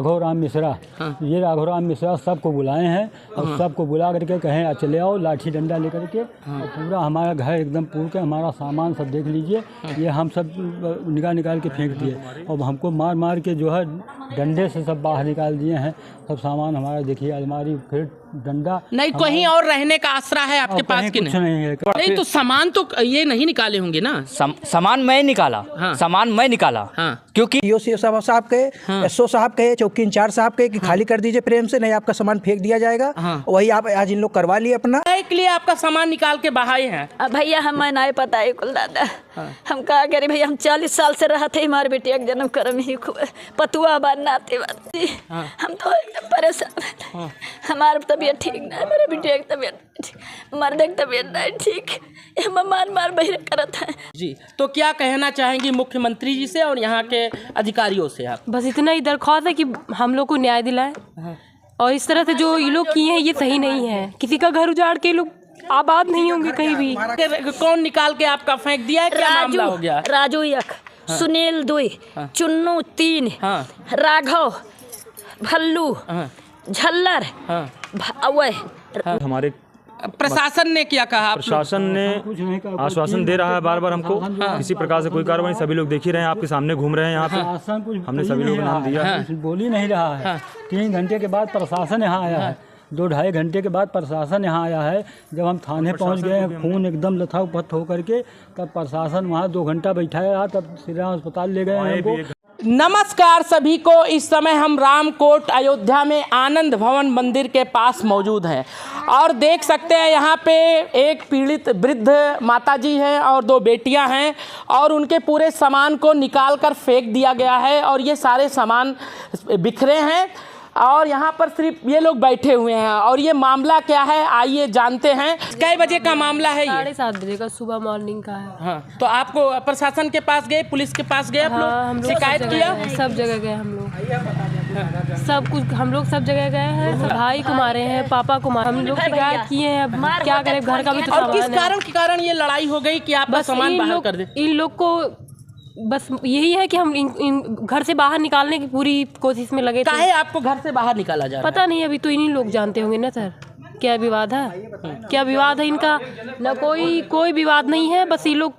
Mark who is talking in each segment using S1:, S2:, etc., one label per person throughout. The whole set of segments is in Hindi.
S1: राघव राम मिश्रा। ये राघव राम मिश्रा सबको बुलाए हैं और सबको बुला करके कहें चले आओ लाठी डंडा लेकर के, और पूरा हमारा घर एकदम पूर के हमारा सामान सब देख लीजिए। ये हम सब निकाल के फेंक दिए और हमको मार मार के जो है डंडे से सब बाहर निकाल दिए हैं। सब सामान हमारा देखिए, अलमारी फिर डंडा
S2: नहीं, कहीं और रहने का आसरा है आपके पास कि
S1: कुछ नहीं है।
S2: नहीं तो सामान तो ये नहीं निकाले होंगे ना?
S3: सामान मैं निकाला। सामान मैं निकाला क्योंकि
S4: ईओ साहब कहे, एसओ साहब कहे, चौकी इंचार्ज साहब कहे कि खाली कर दीजिए प्रेम से, नहीं आपका सामान फेंक दिया जाएगा। वही आप आज इन लोग करवा लिए अपना।
S2: के लिए आपका सामान निकाल के बहाए हैं।
S5: भैया हमें नहीं पता है कुल दादा। हम कहा करे भैया, हम 40 साल से रहा थे, हमारे बेटिया का जन्म करम ही पतुआ बनाते हम तो एकदम परेशान हैं। हमारी तबीयत ठीक नहीं, मेरे बेटिया की तबीयत ठीक, मर्द की तबीयत नहीं ठीक, मार बहिर करत है
S2: जी। तो क्या कहना चाहेंगी मुख्यमंत्री जी से और यहाँ के अधिकारियों से आप?
S6: बस इतना ही दरख्वास्त है कि हम लोग को न्याय दिलाएं, और इस तरह से जो ये लोग किए हैं ये सही नहीं है। किसी का घर उजाड़ के लोग आबाद नहीं होंगे कहीं भी।
S2: कौन निकाल के आपका फेंक दिया है? क्या मामला हो गया?
S5: राजू 1, सुनील 2, चुन्नू 3, राघव, भल्लू, झल्लर,
S7: हमारे
S1: प्रशासन ने क्या कहा?
S7: प्रशासन ने आश्वासन दे रहा है बार बार हमको, किसी प्रकार से कोई कार्रवाई। सभी लोग देख ही रहे हैं, आपके सामने घूम रहे हैं यहाँ पे। हमने सभी लोगों को नाम दिया,
S1: बोल ही नहीं रहा है। 3 घंटे के बाद प्रशासन यहाँ आया है, 2-2.5 घंटे के बाद प्रशासन यहाँ आया है। जब हम थाने पहुँच गए, खून एकदम लथापथ होकर के, तब प्रशासन वहाँ 2 घंटा बैठाया रहा, तब श्री राम अस्पताल ले गए हमको।
S2: नमस्कार सभी को। इस समय हम रामकोट अयोध्या में आनंद भवन मंदिर के पास मौजूद हैं और देख सकते हैं यहाँ पे एक पीड़ित वृद्ध माताजी हैं और 2 बेटियां हैं और उनके पूरे सामान को निकाल कर फेंक दिया गया है और ये सारे सामान बिखरे हैं और यहाँ पर सिर्फ ये लोग बैठे हुए हैं। और ये मामला क्या है आइए जानते हैं। कै बजे का मामला है?
S6: 7:30 बजे का सुबह मॉर्निंग का है।
S2: हाँ, तो आपको प्रशासन के पास गए, पुलिस के पास गए,
S6: हम लोग
S2: शिकायत किया?
S6: सब जगह गए हम लोग, सब कुछ हम लोग सब जगह गए हैं। भाई को मारे हैं, पापा को मारे, हम लोग शिकायत किए हैं। अब क्या करें, घर का भी तो
S2: और किस कारण ये लड़ाई हो गई कि आप सामान बाहर कर दे?
S6: इन लोग को बस यही है कि हम इन घर से बाहर निकालने की पूरी कोशिश में लगे थे।
S2: काहे आपको घर से बाहर निकाला जा रहा है?
S6: पता नहीं, अभी तो इन्हीं लोग जानते होंगे ना सर। क्या विवाद है, क्या विवाद है इनका? ना कोई विवाद नहीं है, बस ये लोग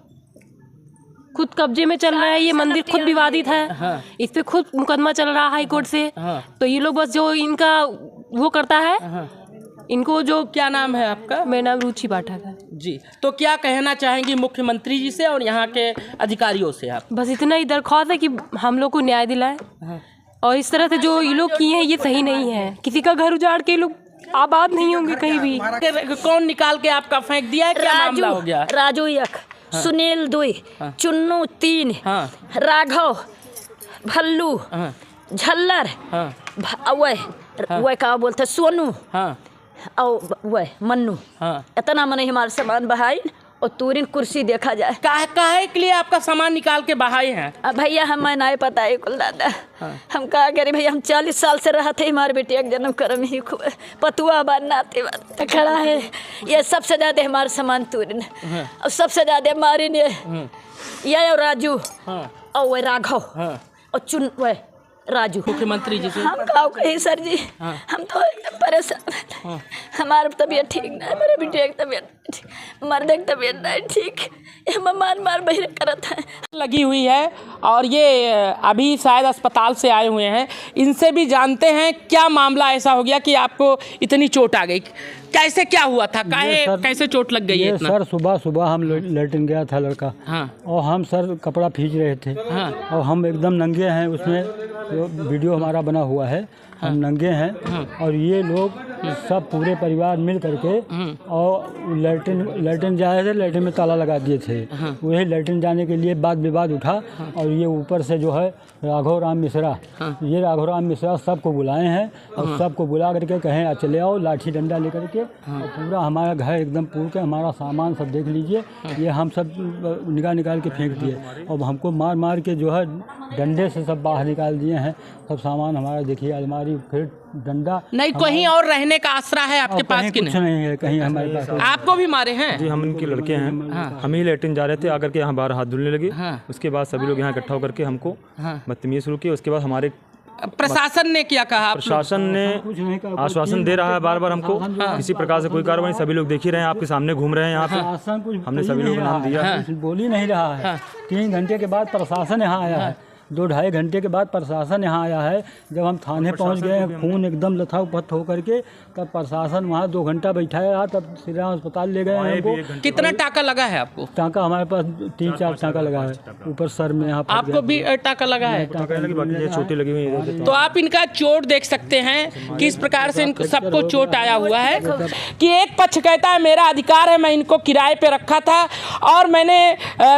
S6: खुद कब्जे में चल रहा है। ये मंदिर खुद विवादित है, इस पे खुद मुकदमा चल रहा है हाई कोर्ट से। तो ये लोग बस जो इनका वो करता है, इनको जो।
S2: क्या नाम है आपका?
S6: मेरा नाम रुचि पाठक है
S2: जी। तो क्या कहना चाहेंगी मुख्यमंत्री जी से और यहाँ के अधिकारियों से आप?
S6: बस इतना ही दरख्वास्त है कि हम लोग को न्याय दिलाएं, और इस तरह से जो ये लोग किए हैं ये सही नहीं है। किसी का घर उजाड़ के लोग आबाद नहीं होंगे कहीं भी।
S2: कौन निकाल के आपका फेंक दिया है? क्या मामला हो गया?
S5: राजू 1, सुनील 2, चुन्नू 3, राघव, भल्लू, झल्लर, वह क्या बोलते सोनू और वह मन्नू। इतना मन हमारे सामान बहाई और तुरंत कुर्सी देखा जाए।
S2: काहे के लिए आपका सामान निकाल के बहाए हैं?
S5: भैया हमें नहीं पता है कुल दादा। हम कहा करे भैया, हम 40 साल से रहा थे, हमारे बेटिया का जन्म करम ही पतुआ बनाते खड़ा है। ये सबसे ज्यादा हमारे सामान तुरंत, और सबसे ज्यादा हमारे ने ये और राजू और वह राघव और चुन वह राजू।
S2: मुख्यमंत्री जी से
S5: हम कहा कहीं सर जी, हम तो एकदम परेशान हैं। हमारी तबीयत ठीक नहीं, मेरे बेटिया की तबीयत ठीक, मर्द की तबीयत नहीं ठीक, मार बहिर करत है।
S2: लगी हुई है और ये अभी शायद अस्पताल से आए हुए हैं। इनसे भी जानते हैं क्या मामला ऐसा हो गया कि आपको इतनी चोट आ गई। कैसे क्या हुआ था, कैसे चोट लग गई है इतना?
S1: सर सुबह हम लेटरिन गया था लड़का, और हम सर कपड़ा खींच रहे थे, और हम एकदम नंगे हैं। उसमें वीडियो हमारा बना हुआ है, हम नंगे हैं। और ये लोग सब पूरे परिवार मिल करके और लेटरिन जा रहे थे, लेटरिन में ताला लगा दिए थे। वही लेटरिन जाने के लिए वाद विवाद उठा, और ये ऊपर से जो है राघव राम मिश्रा, ये राघव राम मिश्रा सबको बुलाए हैं और सबको बुला करके कहें चले आओ लाठी डंडा लेकर के, और पूरा हमारा घर एकदम पूर के हमारा सामान सब देख लीजिए। ये हम सब निकाल के फेंक दिए और हमको मार मार के जो है डंडे से सब बाहर निकाल दिए हैं। सब सामान हमारा देखिए, अलमारी फिर डंडा।
S2: नहीं, कहीं और रहने का आसरा है आपके पास कि
S1: कुछ नहीं है कहीं हमारे पास।
S2: आपको भी मारे हैं?
S7: जी, हम इनके लड़के हैं। हम ही लेटरिन जा रहे थे, आकर के यहाँ बाहर हाथ धुलने लगे। उसके बाद सभी लोग यहाँ इकट्ठा होकर के हमको बदतमीजी शुरू की। उसके बाद हमारे
S2: प्रशासन ने क्या कहा?
S7: प्रशासन ने आश्वासन दे रहा है बार बार हमको, किसी प्रकार से कोई कार्रवाई, सभी लोग देख ही रहे हैं, आपके सामने घूम रहे हैं यहाँ पे। हमने सभी लोगों को नाम दिया,
S1: बोल ही नहीं रहा है। 3 घंटे के बाद प्रशासन यहाँ आया है, 2-2.5 घंटे के बाद प्रशासन यहाँ आया है। जब हम थाने पहुँच गए हैं, खून एकदम लथापथ होकर के, तब प्रशासन वहाँ 2 घंटा बैठाया, तब श्री राम अस्पताल ले गए हैं हमको।
S2: कितना टाका लगा है आपको?
S1: टाका हमारे पास 3-4 टाका लगा है, ऊपर सर में यहाँ।
S2: आपको भी टाका लगा है?
S7: चोटें लगी हुई है।
S2: तो आप इनका चोट देख सकते हैं किस प्रकार से इनको सबको चोट आया हुआ है। कि एक पक्ष कहता है मेरा अधिकार है, मैं इनको किराए पे रखा था और मैंने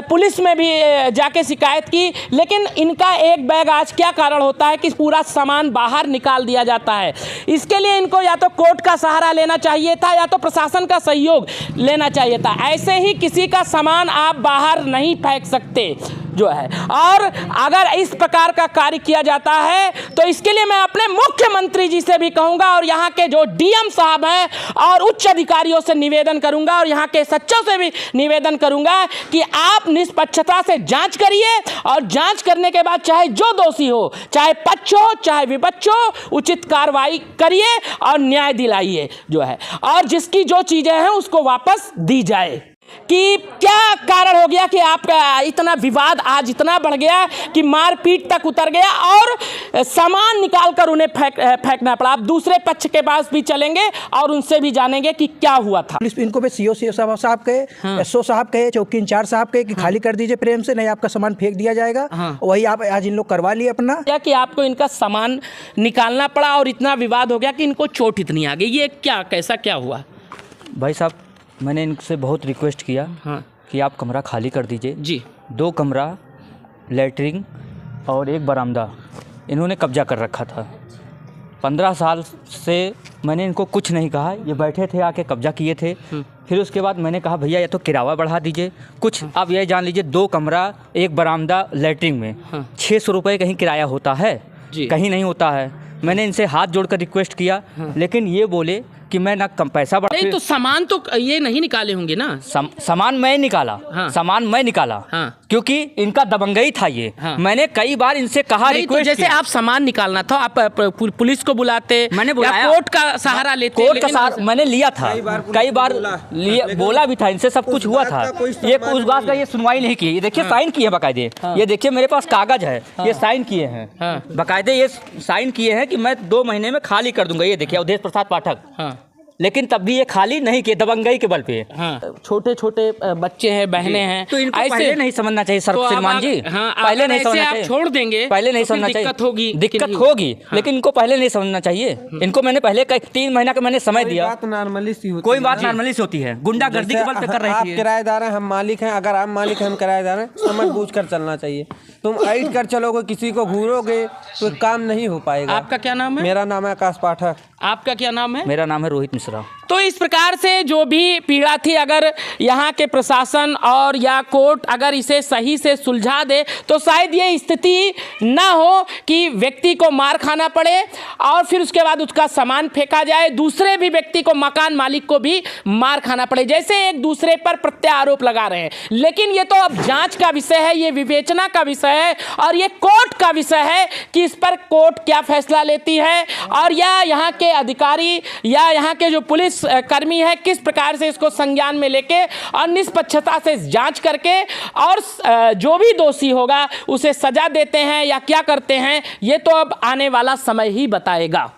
S2: पुलिस में भी जाके शिकायत की, लेकिन इनका एक बैग आज क्या कारण होता है कि पूरा सामान बाहर निकाल दिया जाता है। इसके लिए इनको या तो कोर्ट का सहारा लेना चाहिए था या तो प्रशासन का सहयोग लेना चाहिए था। ऐसे ही किसी का सामान आप बाहर नहीं फेंक सकते जो है। और अगर इस प्रकार का कार्य किया जाता है तो इसके लिए मैं अपने मुख्यमंत्री जी से भी कहूँगा और यहाँ के जो डीएम साहब हैं और उच्च अधिकारियों से निवेदन करूँगा और यहाँ के सचिव से भी निवेदन करूँगा कि आप निष्पक्षता से जांच करिए और जांच करने के बाद चाहे जो दोषी हो, चाहे पक्ष हो चाहे विपक्ष हो, उचित कार्रवाई करिए और न्याय दिलाइए जो है, और जिसकी जो चीज़ें हैं उसको वापस दी जाए। कि क्या कारण हो गया कि आपका इतना विवाद आज इतना बढ़ गया कि मारपीट तक उतर गया और सामान निकालकर उन्हें फेंकना पड़ा। आप दूसरे पक्ष के पास भी चलेंगे और उनसे भी जानेंगे कि क्या हुआ था।
S4: इनको भी सीओ साहब कहे, एसओ साहब कहे, चौकी इंचार्ज साहब कहे कि खाली कर दीजिए प्रेम से, नहीं आपका सामान फेंक दिया जाएगा। वही आप आज इन लोग करवा लिए अपना।
S2: क्या कि आपको इनका सामान निकालना पड़ा और इतना विवाद हो गया कि इनको चोट इतनी आ गई, ये क्या कैसा क्या हुआ?
S3: भाई साहब, मैंने इनसे बहुत रिक्वेस्ट किया कि आप कमरा खाली कर दीजिए
S2: जी।
S3: 2 कमरा, लैट्रिन और 1 बरामदा इन्होंने कब्जा कर रखा था। 15 साल से मैंने इनको कुछ नहीं कहा, ये बैठे थे आके कब्जा किए थे। फिर उसके बाद मैंने कहा भैया या तो किराया बढ़ा दीजिए कुछ। आप यह जान लीजिए 2 कमरा 1 बरामदा लैट्रिन में 600 रुपये कहीं किराया होता है, कहीं नहीं होता है। मैंने इनसे हाथ जोड़कर रिक्वेस्ट किया, लेकिन ये बोले कि मैं ना कम पैसा बढ़ा।
S2: नहीं तो सामान तो ये नहीं निकाले होंगे ना?
S3: सामान मैं निकाला, सामान मैं निकाला क्योंकि इनका दबंगई था ये। मैंने कई बार इनसे कहा
S2: रिक्वेस्ट, तो जैसे आप सामान निकालना था आप पुलिस को बुलाते,
S3: मैंने बुलाया,
S2: कोर्ट का सहारा लेते।
S3: कोर्ट का सहारा मैंने लिया था, कई बार बोला भी था, इनसे सब कुछ हुआ था। ये उस बात का ये सुनवाई नहीं की। ये देखिए साइन किए बाकायदे, ये देखिए मेरे पास कागज है, ये साइन किए हैं बाकायदे, ये साइन किए हैं कि मैं 2 महीने में खाली कर दूंगा। ये देखिए अवधेश प्रसाद पाठक, लेकिन तब भी ये खाली नहीं किए, दबंगई के बल पे।
S2: छोटे छोटे बच्चे हैं, बहनें हैं,
S3: तो इनको पहले नहीं समझना चाहिए सर सलमान जी। पहले नहीं समझना चाहिए,
S2: छोड़ देंगे
S3: पहले नहीं समझना चाहिए, दिक्कत होगी लेकिन इनको पहले नहीं समझना चाहिए। इनको मैंने पहले 3 महीना का मैंने समय दिया। कोई बात नॉर्मली होती है, गुंडागर्दी के बल पे कर रही
S8: है। आप किराएदार हैं, हम मालिक हैं। अगर आप मालिक हैं, हम किराएदार हैं, समझ बूझ कर चलना चाहिए। तुम ऐड कर चलोगे, किसी को घूरोगे तो काम नहीं हो पाएगा।
S2: आपका क्या नाम है?
S8: मेरा नाम है आकाश पाठक।
S2: आपका क्या नाम है?
S3: मेरा नाम है रोहित मिश्रा।
S2: तो इस प्रकार से जो भी पीड़ा थी, अगर यहाँ के प्रशासन और या कोर्ट अगर इसे सही से सुलझा दे तो शायद ये स्थिति ना हो कि व्यक्ति को मार खाना पड़े और फिर उसके बाद उसका सामान फेंका जाए, दूसरे भी व्यक्ति को, मकान मालिक को भी मार खाना पड़े, जैसे एक दूसरे पर प्रत्यारोप लगा रहे हैं। लेकिन ये तो अब जांच का विषय है, ये विवेचना का विषय है और ये कोर्ट का विषय है कि इस पर कोर्ट क्या फैसला लेती है और या यहाँ के अधिकारी या यहाँ के जो पुलिस कर्मी है किस प्रकार से इसको संज्ञान में लेके और निष्पक्षता से जांच करके और जो भी दोषी होगा उसे सजा देते हैं या क्या करते हैं, ये तो अब आने वाला समय ही बताएगा।